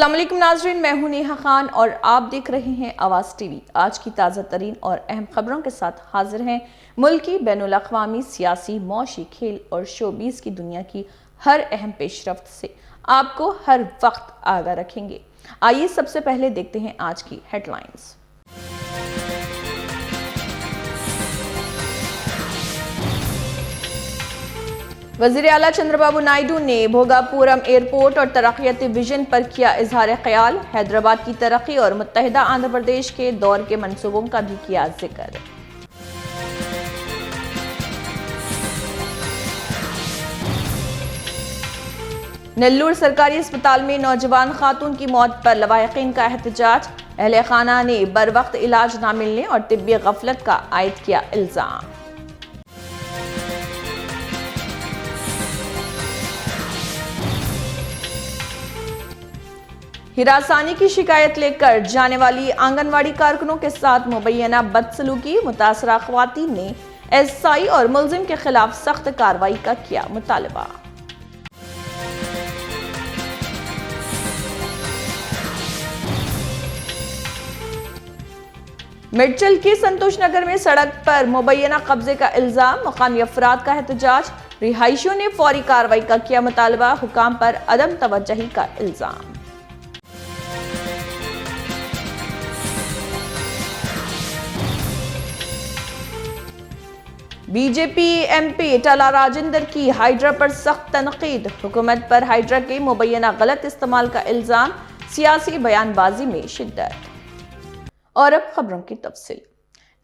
अस्सलाम वालेकुम नाज़रीन, मैं हूं नेहा खान और आप देख रहे हैं आवाज़ टीवी। आज की ताज़ा तरीन और अहम खबरों के साथ हाजिर हैं। मुल्की, बैनुल अक़वामी, सियासी, मौशी, खेल और शोबीज़ की दुनिया की हर अहम पेशरफ्त से आपको हर वक्त आगाह रखेंगे। आइए सबसे पहले देखते हैं आज की हेडलाइंस। वज़ीर आला चंद्रबाबू नायडू ने भोगापुरम एयरपोर्ट और तरक्याती विजन पर किया इजहार ख्याल। हैदराबाद की तरक्की और मुत्तहिदा आंध्र प्रदेश के दौर के मंसूबों का भी किया जिक्र। नेल्लूर सरकारी अस्पताल में नौजवान खातून की मौत पर लवाहिकीन का एहतजाज। अहले खाना ने बरवक्त इलाज न मिलने और तिब्बी गफलत का आयद किया इल्जाम। हिरासानी की शिकायत लेकर जाने वाली आंगनवाड़ी कारकुनों के साथ मुबैना बदसलूकी। मुतासरा ख्वातीन ने एसआई और मुलजिम के खिलाफ सख्त कार्रवाई का किया मुतालबा। मिर्चल की संतोष नगर में सड़क पर मुबैना कब्जे का इल्जाम। मुकामी अफराद का एहतजाज। रिहायशियों ने फौरी कार्रवाई का किया मुतालबा। हुकाम पर अदम तवज्जुही का इल्जाम। बीजेपी एमपी टाला राजेंद्र की हाइड्रा पर सख्त तनकीद। हुकूमत पर हाइड्रा के मुबैना गलत इस्तेमाल का इल्जाम। सियासी बयानबाजी में शिद्दत। और अब खबरों की तफसील।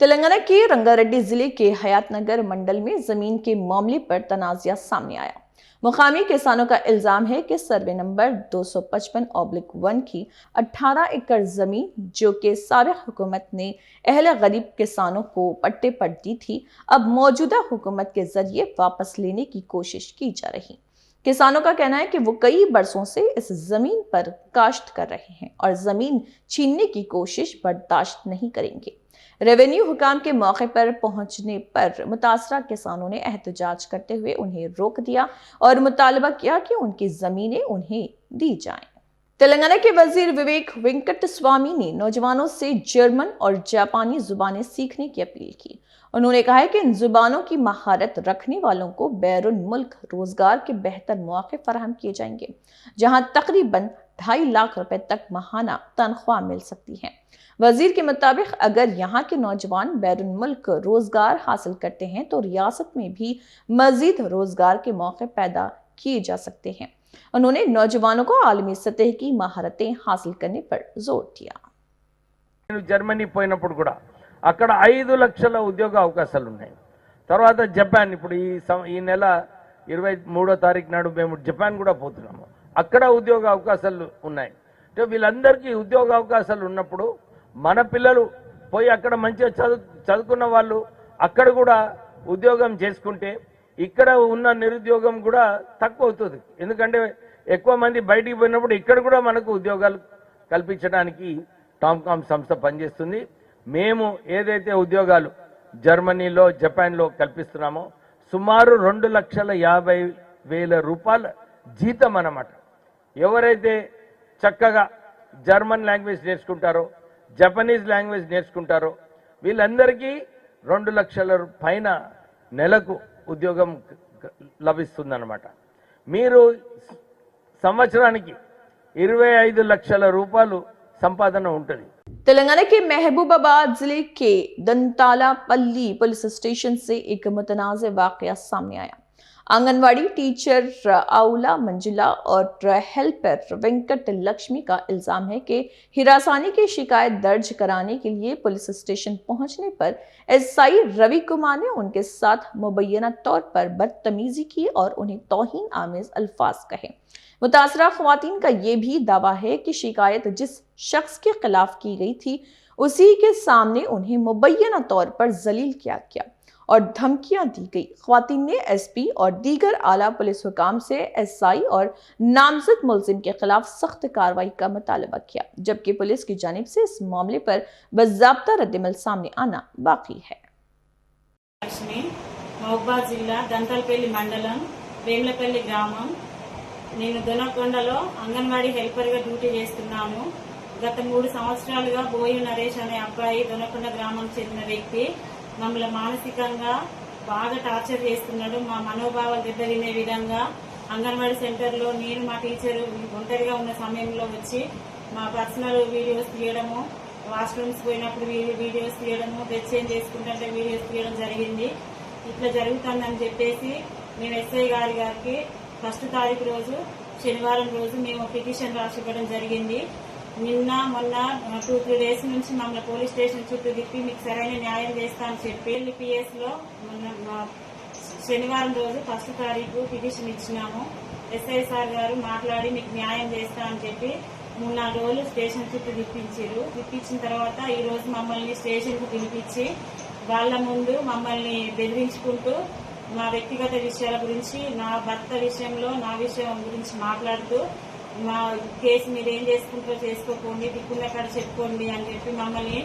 तेलंगाना के रंगारेड्डी जिले के हयातनगर मंडल में जमीन के मामले पर तनाज़ा सामने आया। मुकामी किसानों का इल्जाम है कि सर्वे नंबर 255/1 की 18 एकड़ जमीन, जो कि साबिक़ हुकूमत ने अहले गरीब किसानों को पट्टे पर दी थी, अब मौजूदा हुकूमत के जरिए वापस लेने की कोशिश की जा रही। किसानों का कहना है कि वो कई बरसों से इस जमीन पर काश्त कर रहे हैं और जमीन छीनने की कोशिश बर्दाश्त नहीं करेंगे। रेवेन्यू हुकाम के मौके पर पहुंचने पर मुतासरा किसानों ने एहतजाज करते हुए उन्हें रोक दिया और मुतालबा किया कि उनकी जमीनें उन्हें दी जाएं। तेलंगाना के वजीर विवेक वेंकटस्वामी ने नौजवानों से जर्मन और जापानी जुबानें सीखने की अपील की। उन्होंने कहा है कि इन जुबानों की महारत रखने वालों को बैरून मुल्क रोजगार के बेहतर मौके फराहम किए जाएंगे, जहां तकरीबन 2.5 लाख रुपए तक माहाना तनख्वाह मिल सकती है। वजीर के मुताबिक अगर यहाँ के नौजवान बैरून मुल्क रोजगार हासिल करते हैं तो रियासत में भी मजीद रोजगार के मौके पैदा किए जा सकते हैं। उन्होंने नौजवानों को आलमी सतह की महारतें हासिल करने पर जोर दिया। जर्मनी పోయినప్పుడు కూడా అక్కడ 5 లక్షల ఉద్యోగ అవకాశాలు ఉన్నాయి। తర్వాత జపాన్ ఇప్పుడు ఈ నెల 23వ తారీఖు నాడు మేము జపాన్ కూడా పోతున్నాము। అక్కడ ఉద్యోగ అవకాశాలు ఉన్నాయి। అంటే వీళ్ళందరికీ ఉద్యోగ అవకాశాలు ఉన్నప్పుడు మన పిల్లలు పోయి అక్కడ మంచిగా చదువుకున్న వాళ్ళు అక్కడ కూడా ఉద్యోగం చేసుకుంటే ఇక్కడ ఉన్న నిరుద్యోగం కూడా తక్కువ అవుతుంది। ఎందుకంటే ఎక్కువ మంది బయటికి పోయినప్పుడు ఇక్కడ కూడా మనకు ఉద్యోగాలు కల్పించడానికి టామ్కామ్ సంస్థ పనిచేస్తుంది। మేము ఏదైతే ఉద్యోగాలు జర్మనీలో జపాన్లో కల్పిస్తున్నామో సుమారు 2,50,000 రూపాయల జీతం అన్నమాట। ఎవరైతే చక్కగా జర్మన్ లాంగ్వేజ్ నేర్చుకుంటారో జపనీస్ లాంగ్వేజ్ నేర్చుకుంటారో వీళ్ళందరికీ 2 లక్షల పైన నెలకు ఉద్యోగం లభిస్తుందన్నమాట। మీరు సంవత్సరానికి 25 లక్షల రూపాయలు సంపాదన ఉంటుంది। तेलंगाना के महबूबाबाद जिले के दंतालापल्ली पुलिस स्टेशन से एक मुतनाज़ वाक़या सामने आया। आंगनवाड़ी टीचर आउला मंजिला और हेल्पर वेंकट लक्ष्मी का इल्जाम है कि हिरासानी की शिकायत दर्ज कराने के लिए पुलिस स्टेशन पहुंचने पर एसआई रवि कुमार ने उनके साथ मुबैना तौर पर बदतमीजी की और उन्हें तौहीन आमेज अल्फाज कहे। मुतासरा ख्वातीन का यह भी दावा है कि शिकायत जिस शख्स के खिलाफ की गई थी उसी के सामने उन्हें मुबैना तौर पर जलील किया गया और धमकियां दी गई। ख्वातीन ने एसपी और दीगर आला पुलिस हुकाम से एसआई और नामजद मुलजिम के खिलाफ सख्त कार्रवाई का मुतालबा किया, जबकि पुलिस की जानिब से इस मामले पर बाज़ाब्ता रद्दमल सामने आना बाकी है। మహబూబాబాద్ జిల్లా దంతాలపల్లి మండలం వేములపల్లి గ్రామం నేను దొనకొండలో అంగన్వాడీ హెల్పర్గా డ్యూటీ చేస్తున్నాను. గత 3 సంవత్సరాలుగా బోయి నరేష్ అనే అబ్బాయి దొనకొండ గ్రామం చెందిన వ్యక్తి మమ్మల్ని మానసికంగా బాగా టార్చర్ చేస్తున్నాడు. మా మనోభావాలు దెబ్బతినే విధంగా అంగన్వాడీ సెంటర్లో నేను మా టీచరు ఒంటరిగా ఉన్న సమయంలో వచ్చి మా పర్సనల్ వీడియోస్ తీయడము, వాష్రూమ్స్ పోయినప్పుడు వీడియోస్ తీయడము, డ్రెస్ చేంజ్ చేసుకుంటే వీడియోస్ తీయడం జరిగింది. ఇట్లా జరుగుతుందని చెప్పేసి మేము ఎస్ఐ గారికి 1 తారీఖు రోజు శనివారం రోజు మేము పిటిషన్ రాసి ఇవ్వడం జరిగింది. నిన్న మొన్న 2-3 డేస్ నుంచి మమ్మల్ని పోలీస్ స్టేషన్ చుట్టూ తిప్పి మీకు సరైన న్యాయం చేస్తా అని చెప్పి పిఎస్ లో శనివారం రోజు 1 తారీఖు పిటిషన్ ఇచ్చినాము. ఎస్ఐ సార్ గారు మాట్లాడి మీకు న్యాయం చేస్తా అని చెప్పి 3-4 రోజులు స్టేషన్ చుట్టూ తిప్పించిన తర్వాత ఈ రోజు మమ్మల్ని స్టేషన్ కు పిలిపించి వాళ్ళ ముందు మమ్మల్ని బెదిరించుకుంటూ మా వ్యక్తిగత విషయాల గురించి, నా భర్త విషయంలో నా విషయం గురించి మాట్లాడుతూ మా కేసు మీరు ఏం చేసుకుంటారో చేసుకోండి, దిక్కున్న కాడ చెప్పుకోండి అని చెప్పి మమ్మల్ని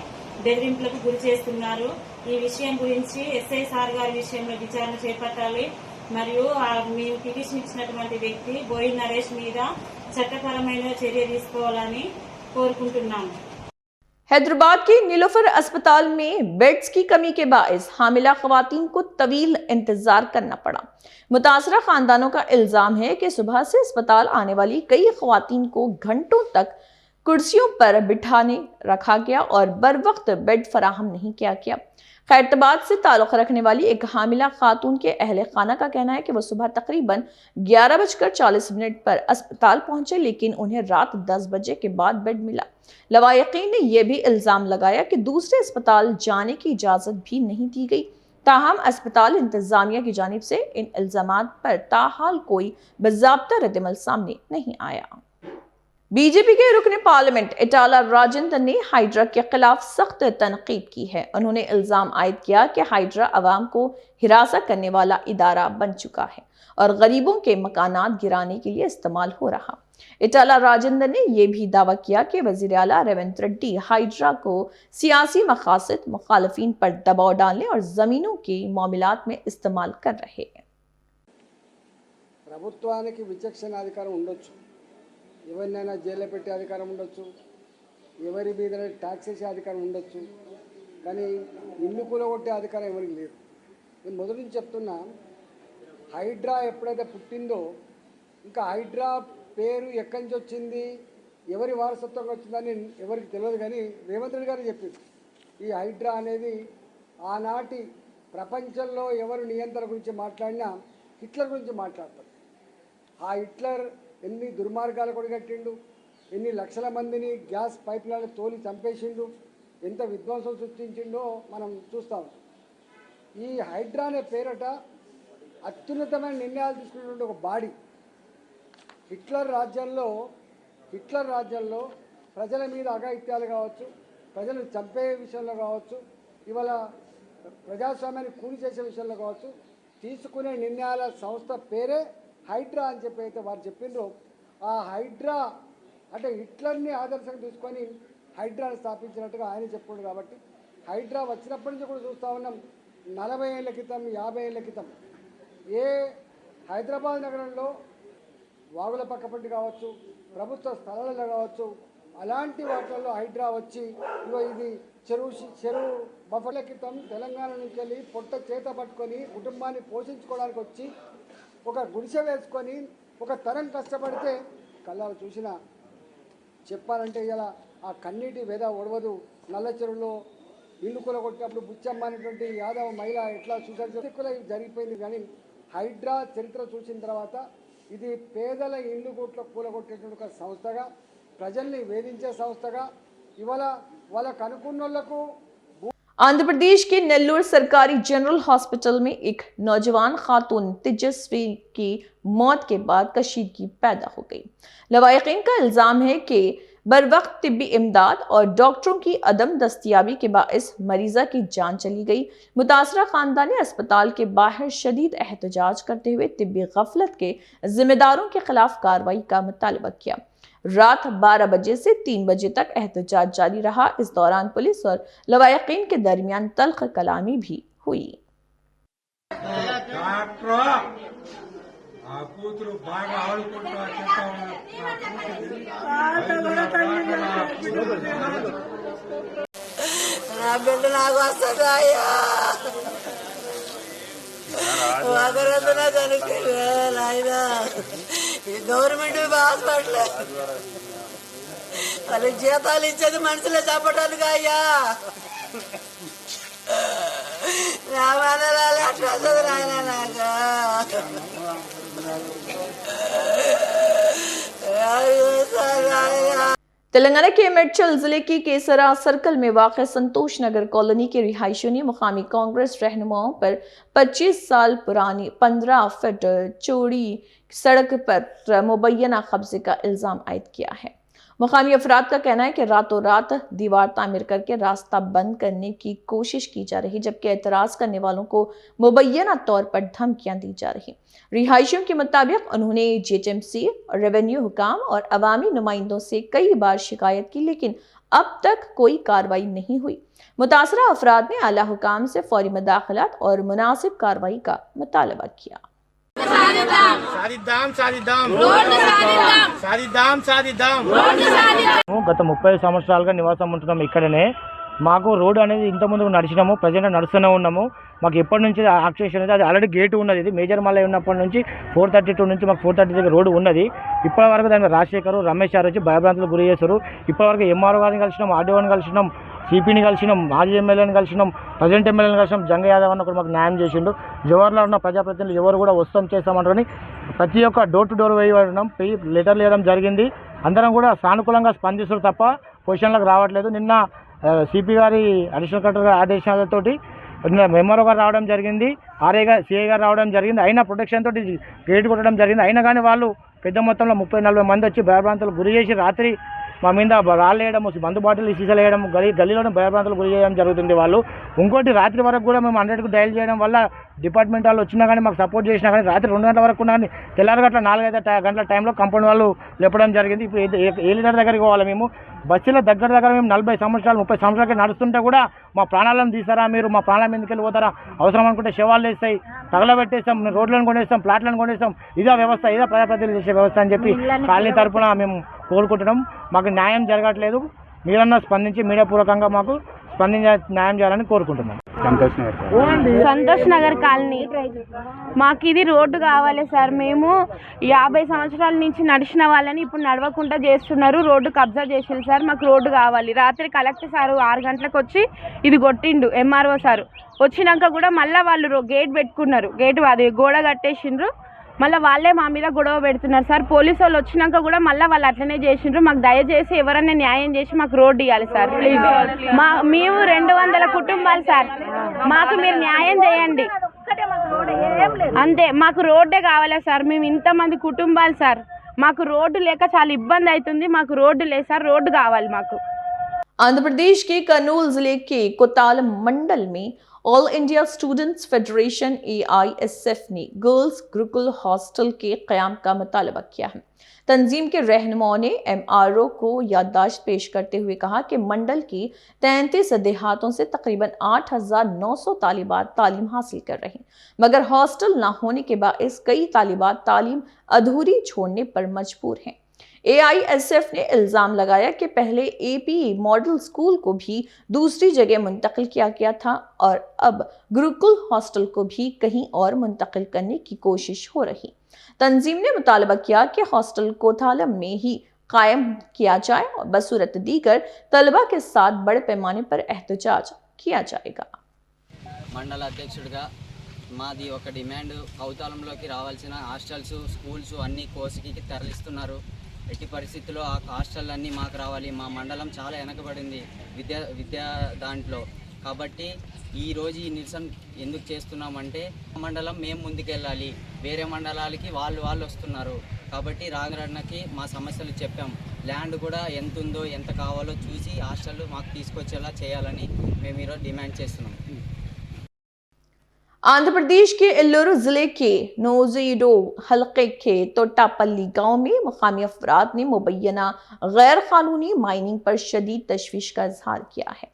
బెదిరింపులకు గురి చేస్తున్నారు. ఈ విషయం గురించి ఎస్ఐ సార్ గారి విషయంలో విచారణ చేపట్టాలి. మరియు మేము పిటిషన్ ఇచ్చినటువంటి వ్యక్తి బోయి నరేష్ మీద చట్టపరమైన చర్య తీసుకోవాలని కోరుకుంటున్నాము. हैदराबाद के नीलोफर अस्पताल में बेड्स की कमी के बायस हामिला खवातीन को तवील इंतजार करना पड़ा। मुतासरा खानदानों का इल्जाम है कि सुबह से अस्पताल आने वाली कई खवातीन को घंटों तक कुर्सियों पर बिठाने रखा गया और बर वक्त बेड फराहम नहीं किया गया। खैरताबाद से ताल्लुक रखने वाली एक हामिला खातून के अहले खाना का कहना है कि वो सुबह तकरीबन 11:40 पर अस्पताल पहुंचे, लेकिन उन्हें रात 10 बजे के बाद बेड मिला। लवायकीन ने यह भी इल्जाम लगाया कि दूसरे अस्पताल जाने की इजाजत भी नहीं दी गई। ताहम अस्पताल इंतजामिया की जानिब से इन इल्जामात पर ताहाल कोई बाज़ाब्ता रद्दअमल सामने नहीं आया। बीजेपी के रुकन पार्लियामेंट इटाला राजेंद्र ने हाइड्रा के खिलाफ सख्त तनकीद की है। उन्होंने इल्जाम आयद किया कि हाइड्रा अवाम को हिरासत करने वाला इदारा बन चुका है और गरीबों के मकानात गिराने के लिए इस्तेमाल हो रहा। इटाला राजेंद्र ने यह भी दावा किया कि वजीर आला रेवंत रेड्डी हाइड्रा को सियासी मकासद, मुखालफीन पर दबाव डालने और जमीनों के मामलात में इस्तेमाल कर रहे हैं। ప్రభుత్వానికి విచక్షణ అధికారం ఉండొచ్చు, ఎవరినైనా జైల్లో పెట్టే అధికారం ఉండొచ్చు, ఎవరి మీద ట్యాక్స్ వేసే అధికారం ఉండొచ్చు, కానీ ఇల్లు కూలగొట్టే అధికారం ఎవరికి లేదు. నేను మొదటి నుంచి చెప్తున్నా, హైడ్రా ఎప్పుడైతే పుట్టిందో ఇంకా హైడ్రా పేరు ఎక్కడి నుంచి వచ్చింది, ఎవరి వారసత్వంగా వచ్చిందని ఎవరికి తెలియదు. కానీ రేవంత్ రెడ్డి గారు చెప్పింది, ఈ హైడ్రా అనేది ఆనాటి ప్రపంచంలో ఎవరు నియంత్రణ గురించి మాట్లాడినా హిట్లర్ గురించి మాట్లాడతారు. ఆ హిట్లర్ ఎన్ని దుర్మార్గాలు కొడిగట్టిండు, ఎన్ని లక్షల మందిని గ్యాస్ పైప్లను తోలి చంపేసిండు, ఎంత విధ్వంసం సృష్టించిండో మనం చూస్తాం. ఈ హైడ్రా అనే పేరట అత్యున్నతమైన నిర్ణయాలు తీసుకున్నటువంటి ఒక బాడీ. హిట్లర్ రాజ్యంలో ప్రజల మీద అఘాయిత్యాలు కావచ్చు, ప్రజలను చంపే విషయంలో కావచ్చు, ఇవాళ ప్రజాస్వామ్యాన్ని కూలి చేసే విషయంలో కావచ్చు, తీసుకునే నిర్ణయాల సంస్థ పేరే హైడ్రా అని చెప్పి అయితే వారు చెప్పిండ్రో, ఆ హైడ్రా అంటే హిట్లర్ని ఆదర్శంగా తీసుకొని హైడ్రాని స్థాపించినట్టుగా ఆయన చెప్పుకుండు. కాబట్టి హైడ్రా వచ్చినప్పటి నుంచి కూడా చూస్తూ ఉన్నాం, 40 ఏళ్ల క్రితం 50 ఏళ్ల క్రితం ఏ హైదరాబాద్ నగరంలో వాగుల పక్కపంటి కావచ్చు, ప్రభుత్వ స్థలాలలో కావచ్చు, అలాంటి వాటిల్లో హైడ్రా వచ్చి ఇది చెరువు బఫర్ల క్రితం తెలంగాణ నుంచి వెళ్ళి పొట్ట చేత పట్టుకొని కుటుంబాన్ని పోషించుకోవడానికి వచ్చి ఒక గుడిసె వేసుకొని ఒక తరం కష్టపడితే కళ్ళాలు చూసిన చెప్పాలంటే ఇలా ఆ కన్నీటి వేద ఒడవదు. నల్ల చెరువులో ఇల్లు కూలగొట్టినప్పుడు బుచ్చమ్మ అనేటువంటి యాదవ మహిళ ఎట్లా సూసైడ్ జరిగిపోయింది. కానీ హైడ్రా చరిత్ర చూసిన తర్వాత ఇది పేదల ఇల్లు కూలగొట్టేటువంటి ఒక సంస్థగా, ప్రజల్ని వేధించే సంస్థగా, ఇవాళ వాళ్ళకు అనుకున్నోళ్లకు आंध्र प्रदेश के नेल्लोर सरकारी जनरल हॉस्पिटल में एक नौजवान खातून तेजस्वी की मौत के बाद कशीदगी पैदा हो गई। लवायकीन का इल्जाम है कि बर वक्त तिब्बी इमदाद और डॉक्टरों की अदम दस्तियाबी के बाइस मरीजा की जान चली गई। मुतासरा खानदान ने अस्पताल के बाहर शदीद एहतजाज करते हुए तिब्बी गफलत के जिम्मेदारों के खिलाफ कार्रवाई का मुतालबा किया। रात 12 बजे से 3 बजे तक एहतजाज जारी रहा। इस दौरान पुलिस और लवायकीन के दरमियान तल्ख कलामी भी हुई। ఆ కూతురు బాగా ఆడుకుంటూ చెప్తా ఉన్నారు నా కూతురు నా బిడ్డ నాకు వస్తుంది అయ్యా ఒకరందున కనుక గవర్నమెంట్ హాస్పిటల్ వాళ్ళకి జీతాలు ఇచ్చేది మనుషులే చెప్పడానికి అయ్యా నా మనరాలు అట్లా వస్తుంది నాయన నాకు तेलंगाना के मेडचल जिले की केसरा सर्कल में वाक़ संतोष नगर कॉलोनी के रिहायशियों ने मुकामी कांग्रेस रहनुमाओं पर 25 साल पुरानी 15 फीट चौड़ी सड़क पर मुबैना कब्जे का इल्ज़ाम आयद किया है। मुकामी अफराद का कहना है कि रातों रात दीवार तामीर करके रास्ता बंद करने की कोशिश की जा रही, जबकि एतराज़ करने वालों को मुबैना तौर पर धमकियां दी जा रही। रिहायशियों के मुताबिक उन्होंने जेएचएमसी, रेवेन्यू हुकाम और अवामी नुमाइंदों से कई बार शिकायत की, लेकिन अब तक कोई कार्रवाई नहीं हुई। मुतासरा अफराद ने आला हुकाम से फौरी मुदाखलत और मुनासिब कार्रवाई का मुतालबा किया। గత 30 సంవత్సరాలుగా నివాసం ఉంటున్నాం ఇక్కడనే. మాకు రోడ్ అనేది ఇంత ముందు నడిచినాము, ప్రజెంట్ నడుస్తూనే ఉన్నాము. మాకు ఎప్పటి నుంచి యాక్సేషన్ అనేది అది ఆల్రెడీ గేటు ఉన్నది. ఇది మేజర్ మల్లయ్య ఉన్నప్పటి నుంచి 432 నుంచి మాకు 430 దగ్గర రోడ్డు ఉన్నది. ఇప్పటి వరకు దాని రాజశేఖర్, రమేష్ గారు వచ్చి భయభ్రాంతులకు గురి చేశారు. ఇప్పటివరకు ఎంఆర్ఓ గారిని కలిసినాం, ఆర్డీఓని కలిసినాం, సిపిని కలిసినాం, మాజీ ఎమ్మెల్యేని కలిసినాం, ప్రజెంట్ ఎమ్మెల్యేని కలిసినాం. జంగ యాదవ్ అన్న కూడా మాకు న్యాయం చేసిండు. జవహర్లో ఉన్న ప్రజాప్రతినిధులు ఎవరు కూడా వస్తాం చేస్తామంటారని ప్రతి ఒక్క డోర్ టు డోర్ వేయడం, లెటర్లు వేయడం జరిగింది. అందరం కూడా సానుకూలంగా స్పందిస్తారు తప్ప పొజిషన్లకు రావట్లేదు. నిన్న సిపి గారి అడిషనల్ కలెక్టర్ గారి ఆదేశాలతోటి ఎంఆర్ఓ గారు రావడం జరిగింది, ఆర్ఐ గారు, సిఐ గారు రావడం జరిగింది. అయినా ప్రొటెక్షన్ తోటి గేట్ కొట్టడం జరిగింది. అయినా కానీ వాళ్ళు పెద్ద మొత్తంలో 30-40 మంది వచ్చి భయభ్రాంతులకు గురి చేసి రాత్రి మా మీద రాళ్ళు వేయడం, మందు బాటిల్ సీసాలు వేయడం, గల్లీలోనే భయభ్రాంతులు గురి చేయడం జరుగుతుంది వాళ్ళు. ఇంకోటి రాత్రి వరకు కూడా మేము 100కు డయల్ చేయడం వల్ల డిపార్ట్మెంట్ వాళ్ళు వచ్చినా కానీ మాకు సపోర్ట్ చేసినా కానీ రాత్రి 2 గంటల వరకు ఉన్నా కానీ తెల్లారి గట్ల 4-5 గంటల టైంలో కంపౌండ్ వాళ్ళు లేపడం జరిగింది. ఇప్పుడు ఏ లీడర్ దగ్గరికి పోవాలి మేము? బస్సులో దగ్గర మేము 40 సంవత్సరాలు 30 సంవత్సరాలకి నడుస్తుంటే కూడా మా ప్రాణాలను తీస్తారా మీరు? మా ప్రాణాల మీదకి వెళ్ళి పోతారా? అవసరం అనుకుంటే శవాలు వేస్తాయి, తగలబెట్టేస్తాం, రోడ్లను కొనేస్తాం, ప్లాట్లను కొనేస్తాం. ఇదే వ్యవస్థ, ఇదే ప్రజాప్రతినిధులు చేసే వ్యవస్థ అని చెప్పి కాలనీ తరఫున మేము కోరుకుంటున్నాం. మాకు న్యాయం జరగట్లేదు. మీరన్నా స్పందించి మీడియా పూర్వకంగా మాకు స్పందించి న్యాయం చేయాలని కోరుకుంటున్నాం. సంతోష్ నగర్ కాలనీ మాకు ఇది రోడ్డు కావాలి సార్. మేము 50 సంవత్సరాల నుంచి నడిచిన వాళ్ళని ఇప్పుడు నడవకుండా చేస్తున్నారు, రోడ్డు కబ్జా చేసిండు సార్. మాకు రోడ్డు కావాలి. రాత్రి కలెక్టర్ సారు 6 గంటలకు వచ్చి ఇది కొట్టిండు. ఎంఆర్ఓ సారు వచ్చినాక కూడా మళ్ళీ వాళ్ళు గేట్ పెట్టుకున్నారు, గేటు అది గోడ కట్టేసిండ్రు. మళ్ళీ వాళ్ళే మా మీద గొడవ పెడుతున్నారు సార్. పోలీసు వాళ్ళు వచ్చినాక కూడా మళ్ళీ వాళ్ళు అట్లనే చేసిండ్రు. మాకు దయచేసి ఎవరన్నా న్యాయం చేసి మాకు రోడ్డు ఇవ్వాలి సార్ ప్లీజ్. మేము 200 కుటుంబాలు సార్, మాకు మీరు న్యాయం చేయండి అంతే. మాకు రోడ్డే కావాలి సార్. మేము ఇంతమంది కుటుంబాలు సార్, మాకు రోడ్డు లేక చాలా ఇబ్బంది అవుతుంది. మాకు రోడ్డు లేదు సార్, రోడ్డు కావాలి మాకు. आंध्र प्रदेश के कर्नूल जिले के कोतालम मंडल में all India students federation AISF ने गर्ल्स गुरुकुल हॉस्टल के क़याम का मुतालबा किया है। तंजीम के रहनुमाओं ने MRO को याददाश्त पेश करते हुए कहा कि मंडल की 33 देहातों से तकरीबन 8,900 तालिबात तालीम हासिल कर रही, मगर हॉस्टल न होने के बाइस कई तालिबात तालीम अधूरी छोड़ने पर मजबूर हैं। AISF ने इल्ज़ाम लगाया कि पहले APE मॉडल स्कूल को भी दूसरी जगह मुंतकिल किया गया था और अब गुरुकुल हॉस्टल को भी कहीं और मुंतकिल करने की कोशिश हो रही। तंजीम ने मुतालबा किया कि हॉस्टल कोतालम में ही कायम किया जाए और बसूरत दीगर तलबा के साथ बड़े पैमाने पर एहतजाज किया जाएगा। మండల అధ్యక్షుడిగా మాది ఒక డిమాండ్, కౌతాలంలోకి రావాల్సిన హాస్టల్స్, స్కూల్స్ అన్నీ కోసికి తరలిస్తున్నారు. ఎట్టి పరిస్థితుల్లో ఆ హాస్టల్ అన్నీ మాకు రావాలి. మా మండలం చాలా వెనకబడింది విద్యా దాంట్లో. కాబట్టి ఈరోజు ఈ నిరసన ఎందుకు చేస్తున్నామంటే మండలం మేము ముందుకెళ్ళాలి, వేరే మండలాలకి వాళ్ళు వస్తున్నారు. కాబట్టి రాఘరన్నకి మా సమస్యలు చెప్పాం. ల్యాండ్ కూడా ఎంత ఉందో ఎంత కావాలో చూసి హాస్టల్ మాకు తీసుకొచ్చేలా చేయాలని మేము ఈరోజు డిమాండ్ చేస్తున్నాం. आंध्र प्रदेश के एल्लूरू जिले के नोजीडो हलके के तोटापल्ली गांव में मुकामी अफराद ने मुबैना गैर कानूनी माइनिंग पर शदीद तशवीश का इजहार किया है।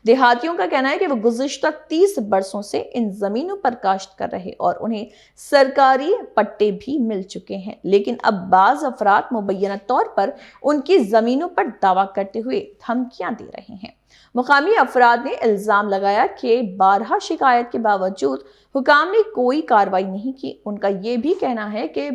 देहातियों का कहना है कि वो गुज़िश्ता 30 बरसों से इन जमीनों पर काश्त कर रहे और उन्हें सरकारी पट्टे भी मिल चुके हैं, लेकिन अब बाज अफराद मुबैना तौर पर उनकी जमीनों पर दावा करते हुए धमकियां दे रहे हैं। मुकामी अफराद ने इल्जाम लगाया कि 12 शिकायत के बावजूद हुकाम ने कोई कार्रवाई नहीं की। उनका ये भी कहना है कि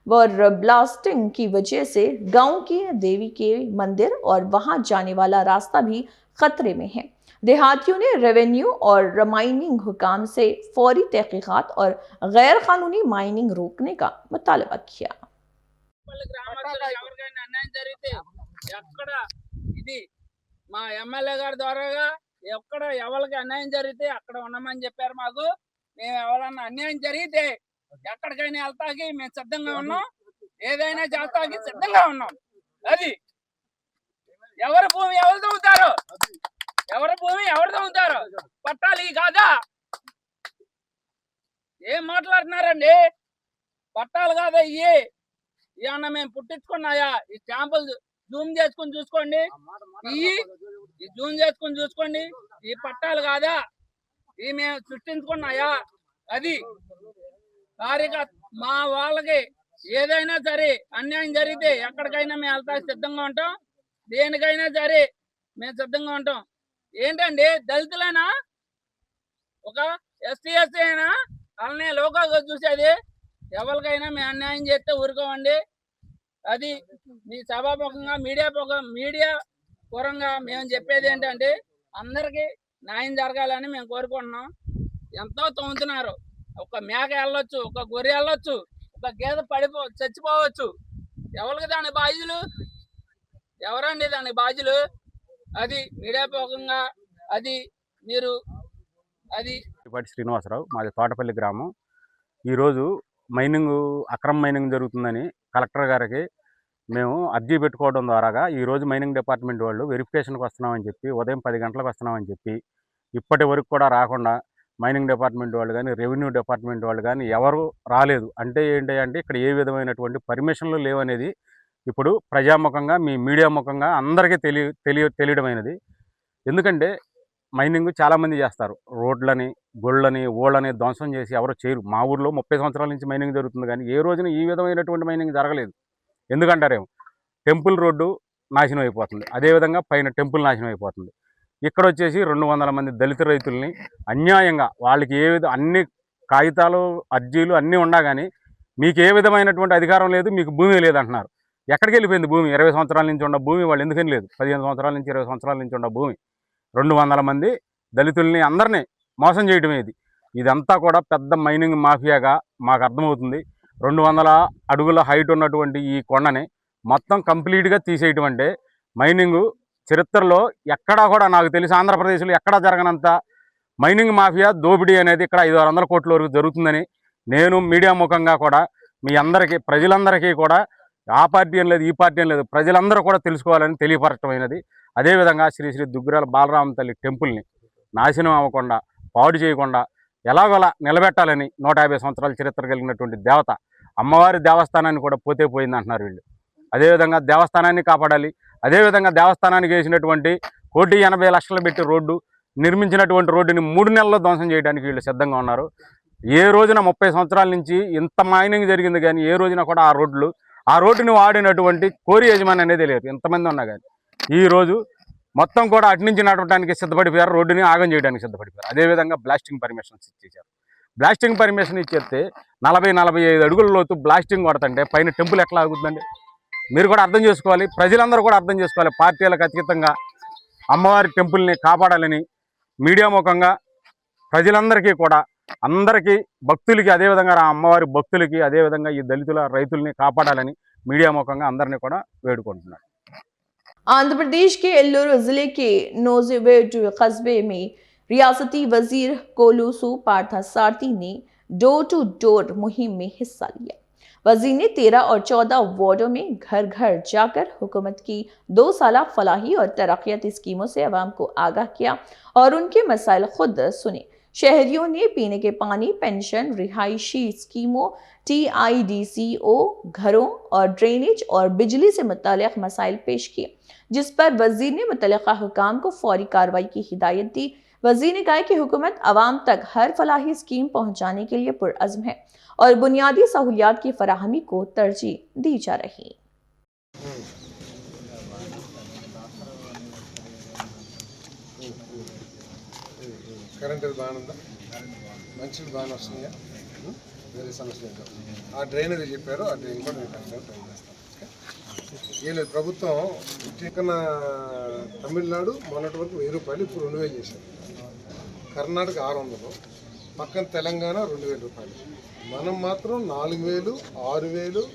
वह ब्लास्टिंग की वजह से गांव की देवी के मंदिर और वहां जाने वाला रास्ता भी खतरे में है। देहातियों ने रेवेन्यू और माइनिंग हुकाम से फौरी तहकीकात और गैर कानूनी माइनिंग रोकने का मुतालबा किया। మా ఎమ్మెల్యే గారి ద్వారాగా ఎక్కడ ఎవరికి అన్యాయం జరిగితే అక్కడ ఉండమని చెప్పారు మాకు. మేము ఎవరన్నా అన్యాయం జరిగితే ఎక్కడికైనా వెళ్తాకి మేము సిద్ధంగా ఉన్నాం, ఏదైనా చేస్తాకి సిద్ధంగా ఉన్నాం. అది ఎవరి భూమి ఎవరు తవ్వుతారు, ఎవరి భూమి ఎవరు తవ్వుతారు, పట్టాలి కాదా? ఏం మాట్లాడుతున్నారండి? పట్టాలు కాదా ఇవి? ఏమన్నా మేము పుట్టించుకున్నాయా? ఈ శాంపుల్ జూమ్ చేసుకుని చూసుకోండి, ఈ జూమ్ చేసుకుని చూసుకోండి. ఈ పట్టాలు కాదా? ఈ మేము సృష్టించుకున్నాయా? అది కారిక మా వాళ్ళకి ఏదైనా సరే అన్యాయం జరిగితే ఎక్కడికైనా మేము వెళ్తా సిద్ధంగా ఉంటాం, దేనికైనా సరే మేము సిద్ధంగా ఉంటాం. ఏంటండి దళితులైనా ఒక ఎస్సీ అయినా వాళ్ళనే లోకల్గా చూసేది? ఎవరికైనా మేము అన్యాయం చేస్తే ఊరుకోమండి. అది మీ సభాముఖంగా మీడియా పూర్వంగా మేము చెప్పేది ఏంటంటే అందరికీ న్యాయం జరగాలని మేము కోరుకుంటున్నాం. ఎంతో తొమ్ముతున్నారు. ఒక మేక వెళ్ళొచ్చు, ఒక గొర్రె వెళ్ళొచ్చు, ఒక గేదె చచ్చిపోవచ్చు. ఎవరికి దాని బాధ్యులు? ఎవరండి దాని బాధ్యులు? అది మీడియా పూర్వకంగా అది మీరు అది శ్రీనివాసరావు, మాది తోటపల్లి గ్రామం. ఈరోజు అక్రమ మైనింగ్ జరుగుతుందని కలెక్టర్ గారికి మేము అర్జీ పెట్టుకోవడం ద్వారాగా ఈరోజు మైనింగ్ డిపార్ట్మెంట్ వాళ్ళు వెరిఫికేషన్కి వస్తున్నామని చెప్పి ఉదయం 10 గంటలకు వస్తున్నామని చెప్పి ఇప్పటి వరకు కూడా రాకుండా మైనింగ్ డిపార్ట్మెంట్ వాళ్ళు కానీ రెవెన్యూ డిపార్ట్మెంట్ వాళ్ళు కానీ ఎవరు రాలేదు. అంటే ఏంటి అంటే ఇక్కడ ఏ విధమైనటువంటి పర్మిషన్లు లేవనేది ఇప్పుడు ప్రజాముఖంగా మీ మీడియా ముఖంగా అందరికీ తెలియడమైనది. ఎందుకంటే మైనింగ్ చాలామంది చేస్తారు, రోడ్లని గొళ్ళని ఓళ్ళని ధ్వంసం చేసి ఎవరు చేయరు. మా ఊర్లో 30 సంవత్సరాల నుంచి మైనింగ్ జరుగుతుంది, కానీ ఏ రోజున ఈ విధమైనటువంటి మైనింగ్ జరగలేదు. ఎందుకంటారేమో టెంపుల్ రోడ్డు నాశనం అయిపోతుంది, అదేవిధంగా పైన టెంపుల్ నాశనం అయిపోతుంది. ఇక్కడ వచ్చేసి 200 మంది దళిత రైతుల్ని అన్యాయంగా వాళ్ళకి అన్ని కాగితాలు అర్జీలు అన్నీ ఉన్నా కానీ మీకు ఏ విధమైనటువంటి అధికారం లేదు, మీకు భూమి లేదంటున్నారు. ఎక్కడికి వెళ్ళిపోయింది భూమి? 20 సంవత్సరాల నుంచి ఉన్న భూమి వాళ్ళు ఎందుకని లేదు? 15 సంవత్సరాల నుంచి 20 సంవత్సరాల నుంచి ఉన్న భూమి 200 మంది దళితుల్ని అందరినీ మోసం చేయడం ఇదంతా కూడా పెద్ద మైనింగ్ మాఫియాగా మాకు అర్థమవుతుంది. 200 అడుగుల హైట్ ఉన్నటువంటి ఈ కొండని మొత్తం కంప్లీట్గా తీసేయటం అంటే మైనింగ్ చరిత్రలో ఎక్కడా కూడా నాకు తెలిసి ఆంధ్రప్రదేశ్లో ఎక్కడా జరగనంత మైనింగ్ మాఫియా దోపిడీ అనేది ఇక్కడ 500 కోట్ల వరకు జరుగుతుందని నేను మీడియా ముఖంగా కూడా మీ అందరికీ ప్రజలందరికీ కూడా ఆ పార్టీ అని లేదు ఈ పార్టీ అని లేదు ప్రజలందరూ కూడా తెలుసుకోవాలని తెలియపరచమైనది. అదేవిధంగా శ్రీ శ్రీ దుగ్గిరాల బాలరామ తల్లి టెంపుల్ని నాశనం అవ్వకుండా పాడు చేయకుండా ఎలాగోలా నిలబెట్టాలని 150 సంవత్సరాల చరిత్ర కలిగినటువంటి దేవత అమ్మవారి దేవస్థానాన్ని కూడా పోతే పోయింది అంటున్నారు వీళ్ళు. అదేవిధంగా దేవస్థానాన్ని కాపాడాలి. అదేవిధంగా దేవస్థానానికి వేసినటువంటి 1,80,00,000 పెట్టి రోడ్డు నిర్మించినటువంటి రోడ్డుని 3 నెలల్లో ధ్వంసం చేయడానికి వీళ్ళు సిద్ధంగా ఉన్నారు. ఏ రోజున 30 సంవత్సరాల నుంచి ఇంత మైనింగ్ జరిగింది కానీ ఏ రోజున కూడా ఆ రోడ్డుని వాడినటువంటి కోరి యజమాని అనేది లేదు ఎంతమంది ఉన్నా కానీ. ఈరోజు మొత్తం కూడా అటు నుంచి నడవడానికి సిద్ధపడిపోయారు, రోడ్డుని ఆగం చేయడానికి సిద్ధపడిపోయారు. అదేవిధంగా బ్లాస్టింగ్ పర్మిషన్స్ ఇచ్చేసారు. బ్లాస్టింగ్ పర్మిషన్ ఇచ్చేస్తే 40-45 అడుగుల లోతు బ్లాస్టింగ్ కొడుతుంటే పైన టెంపుల్ ఎట్లా ఆగుతుందండి? మీరు కూడా అర్థం చేసుకోవాలి, ప్రజలందరూ కూడా అర్థం చేసుకోవాలి. పార్టీలకు అతీతంగా అమ్మవారి టెంపుల్ని కాపాడాలని మీడియా ముఖంగా ప్రజలందరికీ కూడా అందరికీ భక్తులకి అదేవిధంగా అమ్మవారి భక్తులకి అదేవిధంగా ఈ దళితుల రైతుల్ని కాపాడాలని మీడియా ముఖంగా అందరినీ కూడా వేడుకుంటున్నారు. आंध्र प्रदेश के एल्लूर जिले के नोजेवेड कस्बे में रियासती वजीर कोलूसु पार्थसारथी ने डोर टू डोर मुहिम में हिस्सा लिया। वजीर ने 13 और 14 वार्डों में घर घर जाकर हुकूमत की 2 साला फलाही और तरक्याती स्कीमों से अवाम को आगाह किया और उनके मसाइल खुद सुने। शहरियों ने पीने के पानी, पेंशन, रिहायशी स्कीमों, TIDCO, घरों और ड्रेनेज और बिजली से मुताल्लिक़ मसाइल पेश किए, जिस पर वजीर ने मुतल्लिक़ा हुकाम को फौरी कार्रवाई की हिदायत दी। वजीर ने कहा कि हुकूमत आवाम तक हर फलाही स्कीम पहुंचाने के लिए पुरअज़्म है और बुनियादी सहूलियात की फराहमी को तरजीह दी जा रही। కరెంట్ బాగానే ఉందా, మంచిది బాగానే వస్తున్నాయా, వేరే సమస్య లేదు. ఆ డ్రైనేజ్ చెప్పారు, ఆ డ్రైన్ కూడా నేను ట్రై చేస్తాను. ఏం లేదు, ప్రభుత్వం చిక్కన తమిళనాడు మొన్నటి వరకు 1000 రూపాయలు, ఇప్పుడు 2000 చేశారు. కర్ణాటక 600, పక్కన తెలంగాణ 2000 రూపాయలు. మనం మాత్రం 4000, 6000,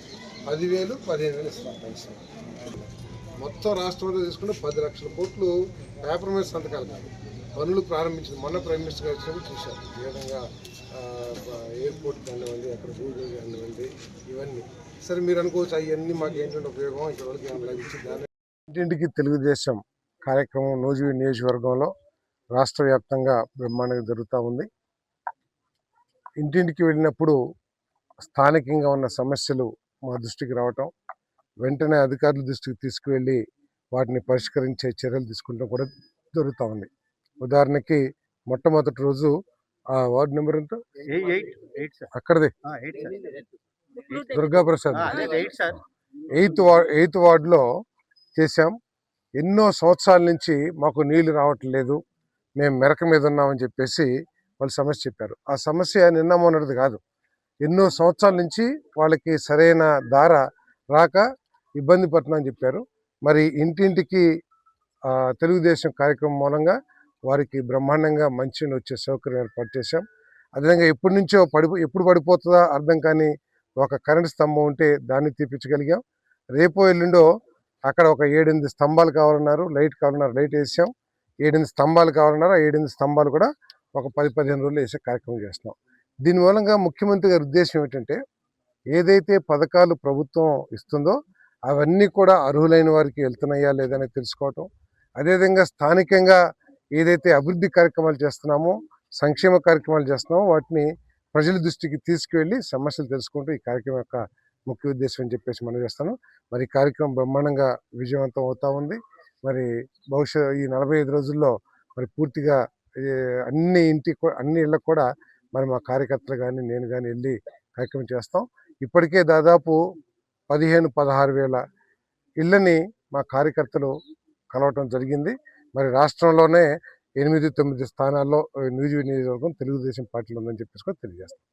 10,000, 15,000 ఇస్తాం పెన్షన్. మొత్తం రాష్ట్రంలో తీసుకుంటే 10 లక్షల కోట్లు పేపర్ మీద సంతకాలు కాదు, పనులు ప్రారంభించింది. మొన్న ప్రైమ్ మినిస్టర్ గారు వచ్చినప్పుడు చూశారు ఈ విధంగా ఎయిర్పోర్ట్ కానివ్వండి, అక్కడ గూగుల్ కానివ్వండి, ఇవన్నీ. సరే మీరు అనుకోవచ్చు అవన్నీ మాకు ఏంటంటే ఉపయోగం, ఇక్కడ వాళ్ళకి ఏమైనా లభించింది. దాన్ని ఇంటింటికి తెలుగుదేశం కార్యక్రమం నూజివీడు నియోజకవర్గంలో రాష్ట్ర వ్యాప్తంగా బ్రహ్మాండంగా జరుగుతూ ఉంది. ఇంటింటికి వెళ్ళినప్పుడు స్థానికంగా ఉన్న సమస్యలు మా దృష్టికి రావటం, వెంటనే అధికారుల దృష్టికి తీసుకువెళ్ళి వాటిని పరిష్కరించే చర్యలు తీసుకుంటాం కూడా జరుగుతూ ఉంది. ఉదాహరణకి మొట్టమొదటి రోజు ఆ వార్డు నెంబర్ ఎంత, అక్కడదే దుర్గాప్రసాద్ 8th వార్డులో చేశాం. ఎన్నో సంవత్సరాల నుంచి మాకు నీళ్లు రావట్లేదు, మేము మెరక మీద ఉన్నామని చెప్పేసి వాళ్ళు సమస్య చెప్పారు. ఆ సమస్య నిన్న మొన్నటిది కాదు, ఎన్నో సంవత్సరాల నుంచి వాళ్ళకి సరైన దార రాక ఇబ్బంది పడుతుందని చెప్పారు. మరి ఇంటింటికి తెలుగుదేశం కార్యక్రమం మూలంగా వారికి బ్రహ్మాండంగా మంచిని వచ్చే సౌకర్యం ఏర్పాటు చేశాం. అదేవిధంగా ఎప్పటి నుంచో ఎప్పుడు పడిపోతుందా అర్థం కాని ఒక కరెంటు స్తంభం ఉంటే దాన్ని తీపించగలిగాం. రేపో ఎల్లుండో అక్కడ ఒక 7-8 స్తంభాలు కావాలన్నారు, లైట్ కావాలన్నారు, లైట్ వేసాం. 7-8 స్తంభాలు కావాలన్నారు, ఆ 7-8 స్తంభాలు కూడా ఒక 10-15 రోజులు వేసే కార్యక్రమం చేస్తున్నాం. దీని మూలంగా ముఖ్యమంత్రి గారి ఉద్దేశం ఏంటంటే, ఏదైతే పథకాలు ప్రభుత్వం ఇస్తుందో అవన్నీ కూడా అర్హులైన వారికి వెళ్తున్నాయా లేదని తెలుసుకోవటం, అదేవిధంగా స్థానికంగా ఏదైతే అభివృద్ధి కార్యక్రమాలు చేస్తున్నామో, సంక్షేమ కార్యక్రమాలు చేస్తున్నామో వాటిని ప్రజల దృష్టికి తీసుకువెళ్ళి సమస్యలు తెలుసుకుంటూ ఈ కార్యక్రమం యొక్క ముఖ్య ఉద్దేశం అని చెప్పేసి మనం చేస్తాను. మరి ఈ కార్యక్రమం బ్రహ్మాండంగా విజయవంతం అవుతా ఉంది. మరి బహుశా ఈ 45 రోజుల్లో మరి పూర్తిగా అన్ని ఇళ్ళకు కూడా మరి మా కార్యకర్తలు కానీ నేను కానీ వెళ్ళి కార్యక్రమం చేస్తాం. ఇప్పటికే దాదాపు 15-16 వేల ఇళ్ళని మా కార్యకర్తలు కలవటం జరిగింది. మరి రాష్ట్రంలోనే 8-9 స్థానాల్లో నూజివీడు నియోజకవర్గం తెలుగుదేశం పార్టీలో ఉందని చెప్పేసి తెలియజేస్తాం.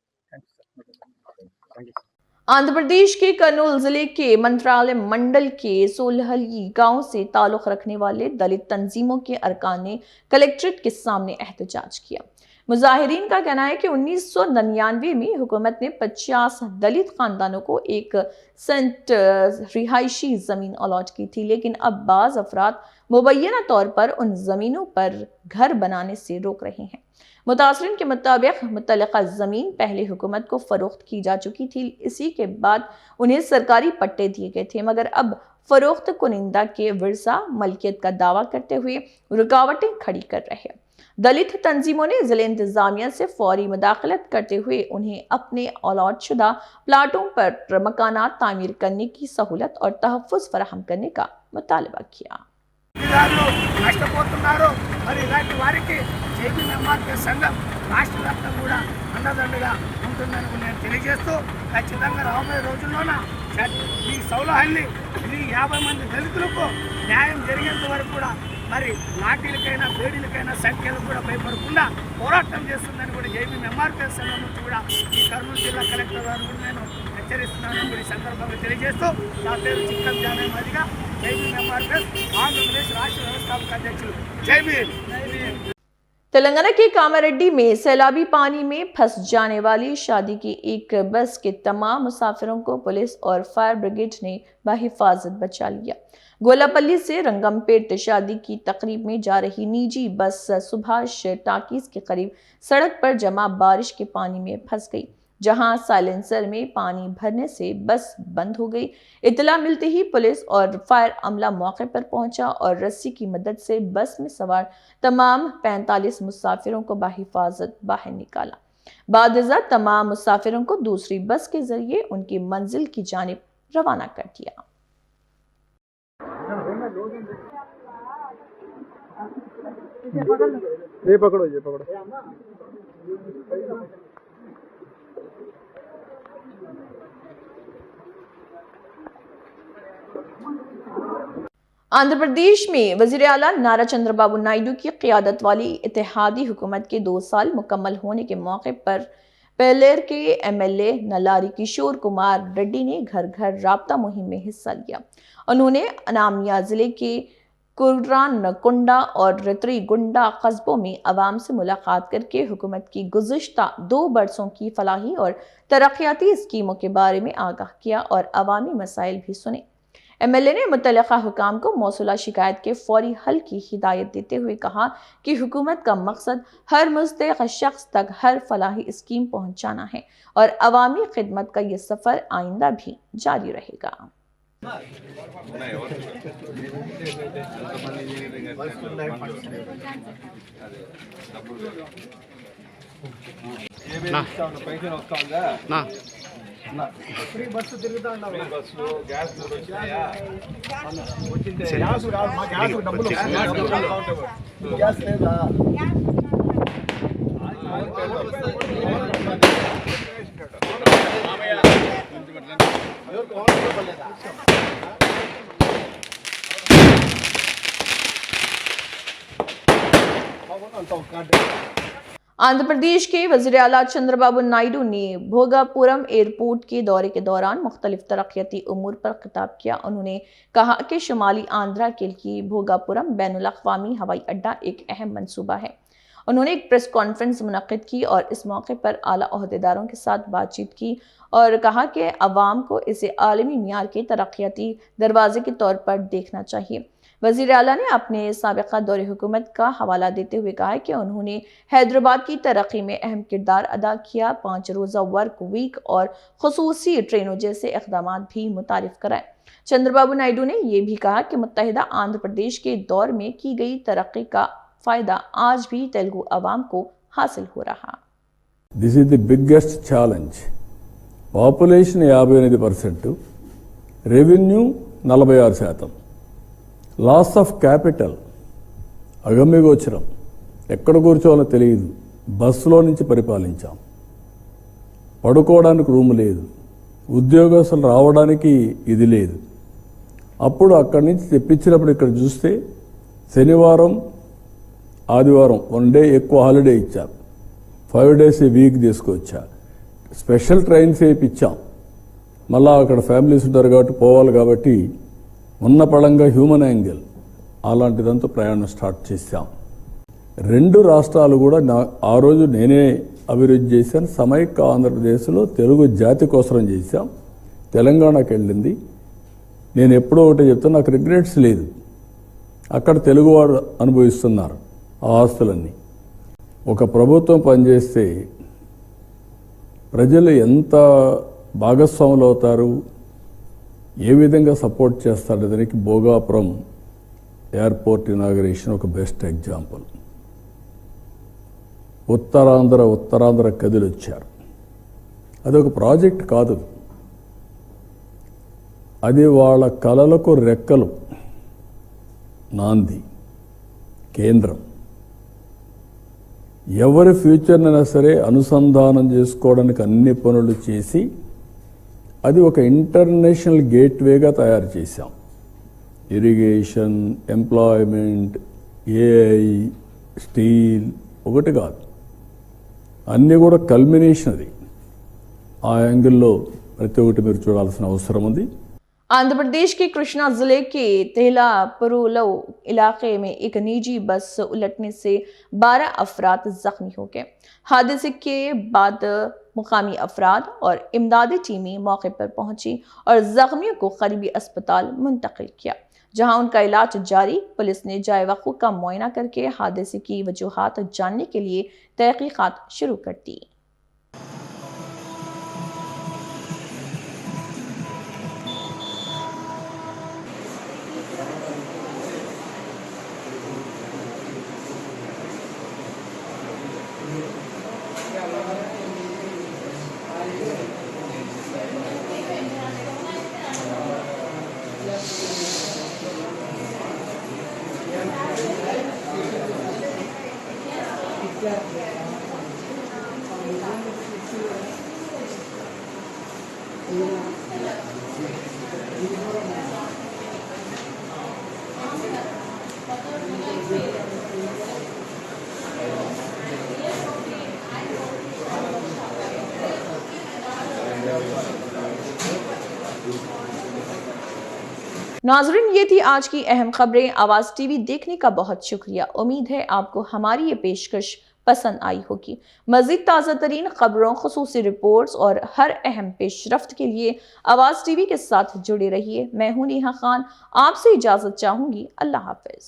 आंध्र प्रदेश के कर्नूल जिले के मंत्रालय मंडल के सोलहली गांव से ताल्लुक रखने वाले दलित तंजीमों के अरकान ने कलेक्ट्रेट के सामने एहतजाज किया। मुजाहिरीन का कहना है कि 1999 में हुकूमत ने 50 दलित खानदानों को 1 सेंट रिहायशी ज़मीन अलॉट की थी, लेकिन अब बाज़ अफराद मुबैना तौर पर उन ज़मीनों पर घर बनाने से रोक रहे हैं। मुतासरीन के मुताबिक मुतल्लिका ज़मीन पहले हुकूमत को फ़रोख्त की जा चुकी थी, इसी के बाद उन्हें सरकारी पट्टे दिए गए थे, मगर अब फ़रोख्त कुनिंदा के विरसा मलकियत का दावा करते हुए रुकावटें खड़ी कर रहे हैं। दलित तंजीमों ने ज़िले इंतज़ामिया से फौरी मुदाखलत करते हुए उन्हें अपने अलॉट शुदा प्लाटों पर मकानात तामीर करने की सहूलत और तहफ़्फ़ुज़ फराहम करने का मुतालबा किया। నష్టపోతున్నారు. మరి ఇలాంటి వారికి జేపీ మెంబర్ల సంఘం రాష్ట్ర వ్యాప్తంగా కూడా అండదండగా ఉంటుందని నేను తెలియజేస్తూ, ఖచ్చితంగా రాబోయే రోజుల్లోన ఈ సౌలహల్లి ఈ 50 మంది దళితులకు న్యాయం జరిగేంత వరకు కూడా మరి లాఠీలకైనా వేడిలకైనా సంఖ్యలు కూడా భయపడకుండా పోరాటం చేస్తుందని కూడా జేపీ మెంబర్ల సంఘం నుంచి కూడా ఈ కర్నూలు జిల్లా కలెక్టర్ గారు కూడా నేను హెచ్చరిస్తున్నాను కూడా ఈ సందర్భంగా తెలియజేస్తూ, నా పేరు చిక్కం జానే మాదిగా ఆంధ్రప్రదేశ్ రాష్ట్ర వ్యవస్థాపక అధ్యక్షులు జై భీమ్. तेलंगाना के कामारेड्डी में सैलाबी पानी में फंस जाने वाली शादी की एक बस के तमाम मुसाफिरों को पुलिस और फायर ब्रिगेड ने बहिफाजत बचा लिया। गोलापल्ली से रंगमपेट शादी की तकरीब में जा रही निजी बस सुभाष टाकीज के करीब सड़क पर जमा बारिश के पानी में फंस गई। जहां साइलेंसर में पानी भरने से बस बंद हो गई। इतला मिलते ही पुलिस और फायर अमला मौके पर पहुंचा और रस्सी की मदद से बस में सवार तमाम 45 मुसाफिरों को बाहिफाजत बाहर निकाला। बादजा तमाम मुसाफिरों को दूसरी बस के जरिए उनकी मंजिल की जानिब रवाना कर दिया। ये पकड़ो, ये पकड़ो। आंध्र प्रदेश में वजीर आला नारा चंद्रबाबू नायडू की क़ियादत वाली इत्तेहादी हुकूमत के 2 साल मुकम्मल होने के मौके पर पेलेर के MLA नलारी किशोर कुमार रेड्डी ने घर घर राब्ता मुहिम में हिस्सा लिया। उन्होंने अनामिया जिले के कुर्रान नकुंडा और रित्रीगुंडा कस्बों में अवाम से मुलाकात करके हुकूमत की गुज़िश्ता 2 बरसों की फलाही और तरक्याती स्कीमों के बारे में आगाह किया और अवामी मसाइल भी सुने। MLA ने मुतल्लिका हुकाम को मौसूला शिकायत के फौरी हल की हिदायत देते हुए कहा कि हुकूमत का मकसद हर मुस्तहिक़ शख्स तक हर फलाही स्कीम पहुंचाना है और अवामी खिदमत का ये सफ़र आइंदा भी जारी रहेगा। आंध्र प्रदेश के वज़ीर आला चंद्रबाबू नायडू ने भोगापुरम एयरपोर्ट के दौरे के दौरान मुख्तलिफ तरक्याती उमूर पर खिताब किया। उन्होंने कहा कि शुमाली आंध्रा के लिए भोगापुरम बैनुल अक़वामी हवाई अड्डा एक अहम मंसूबा है। उन्होंने एक प्रेस कॉन्फ्रेंस मुनक़िद की और इस मौके पर आला ओहदेदारों के साथ बातचीत की और कहा कि अवाम को इसे आलमी मियार के तरक्याती दरवाजे के तौर पर देखना चाहिए। वज़ीर आला ने अपने साबिक़ा दौरे हुकूमत का हवाला देते हुए कहा कि उन्होंने हैदराबाद की तरक्की में अहम किरदार अदा किया, 5 रोज़ा वर्क वीक और ख़ुसूसी ट्रेनों जैसे इक़दाम भी मुतारिफ कराए। चंद्रबाबू नायडू ने यह भी कहा कि मुत्तहिदा आंध्र प्रदेश के दौर में की गई तरक्की का फ़ायदा आज भी तेलुगु अवाम को हासिल हो रहा। This is the biggest challenge. Population 58%, revenue 46%, loss of capital అగమ్యగోచరం, ఎక్కడ కూర్చోవాలో తెలియదు, బస్సులో నుంచి పరిపాలించాం, పడుకోవడానికి రూమ్ లేదు, ఉద్యోగస్తులు రావడానికి ఇది లేదు. అప్పుడు అక్కడి నుంచి తెప్పించినప్పుడు ఇక్కడ చూస్తే శనివారం ఆదివారం 1 డే ఎక్కువ హాలిడే ఇచ్చారు, 5 days ఏ వీక్ తీసుకొచ్చారు, స్పెషల్ ట్రైన్స్ వేయించాం. మళ్ళా అక్కడ ఫ్యామిలీస్ ఉంటారు కాబట్టి పోవాలి కాబట్టి ఉన్న పళంగా హ్యూమన్ యాంగిల్ అలాంటిదంతా ప్రయాణం స్టార్ట్ చేశాం. 2 రాష్ట్రాలు కూడా ఆ రోజు నేనే అభివృద్ధి చేశాను. సమైక్య ఆంధ్రప్రదేశ్లో తెలుగు జాతి కోసం చేశాం. తెలంగాణకి వెళ్ళింది. నేను ఎప్పుడో ఒకటి చెప్తాను, నాకు రిగ్రెట్స్ లేదు. అక్కడ తెలుగువారు అనుభవిస్తున్నారు ఆ ఆస్తులన్నీ. ఒక ప్రభుత్వం పనిచేస్తే ప్రజలు ఎంత భాగస్వాములు అవుతారు, ఏ విధంగా సపోర్ట్ చేస్తారు, దానికి భోగాపురం ఎయిర్పోర్ట్ ఇనాగరేషన్ ఒక బెస్ట్ ఎగ్జాంపుల్. ఉత్తరాంధ్ర కదిలి వచ్చారు. అదొక ప్రాజెక్ట్ కాదు, అది వాళ్ళ కలలకు రెక్కలు, నాంది, కేంద్రం. ఎవరి ఫ్యూచర్నైనా సరే అనుసంధానం చేసుకోవడానికి అన్ని పనులు చేసి అది ఒక ఇంటర్నేషనల్ గేట్వేగా తయారు చేశాం. ఇరిగేషన్, ఎంప్లాయ్మెంట్, ఏఐ, స్టీల్ ఒకటి కాదు, అన్నీ కూడా కల్మినేషన్. అది ఆ యాంగిల్లో ప్రతి ఒక్కటి మీరు చూడాల్సిన అవసరం ఉంది. आंध्र प्रदेश के कृष्णा जिले के तेलापुरुलो इलाके में एक निजी बस उलटने से 12 अफराद जख्मी हो गए। हादसे के बाद मुकामी अफराद और इमदादी टीमें मौके पर पहुंची और जख्मियों को करीबी अस्पताल मुंतकिल किया, जहां उनका इलाज जारी। पुलिस ने जाए वक़्त का मुआयना करके हादसे की वजूहात जानने के लिए तहकीकात शुरू कर दी। नाजरीन, ये थी आज की अहम खबरें। आवाज टीवी देखने का बहुत शुक्रिया। उम्मीद है आपको हमारी ये पेशकश पसंद आई होगी। मजीद ताज़ा तरीन खबरों, खुसूसी रिपोर्ट्स और हर अहम पेशरफ्त के लिए आवाज टीवी के साथ जुड़े रहिए। मैं हूं नेहा खान, आपसे इजाजत चाहूंगी। अल्लाह हाफिज।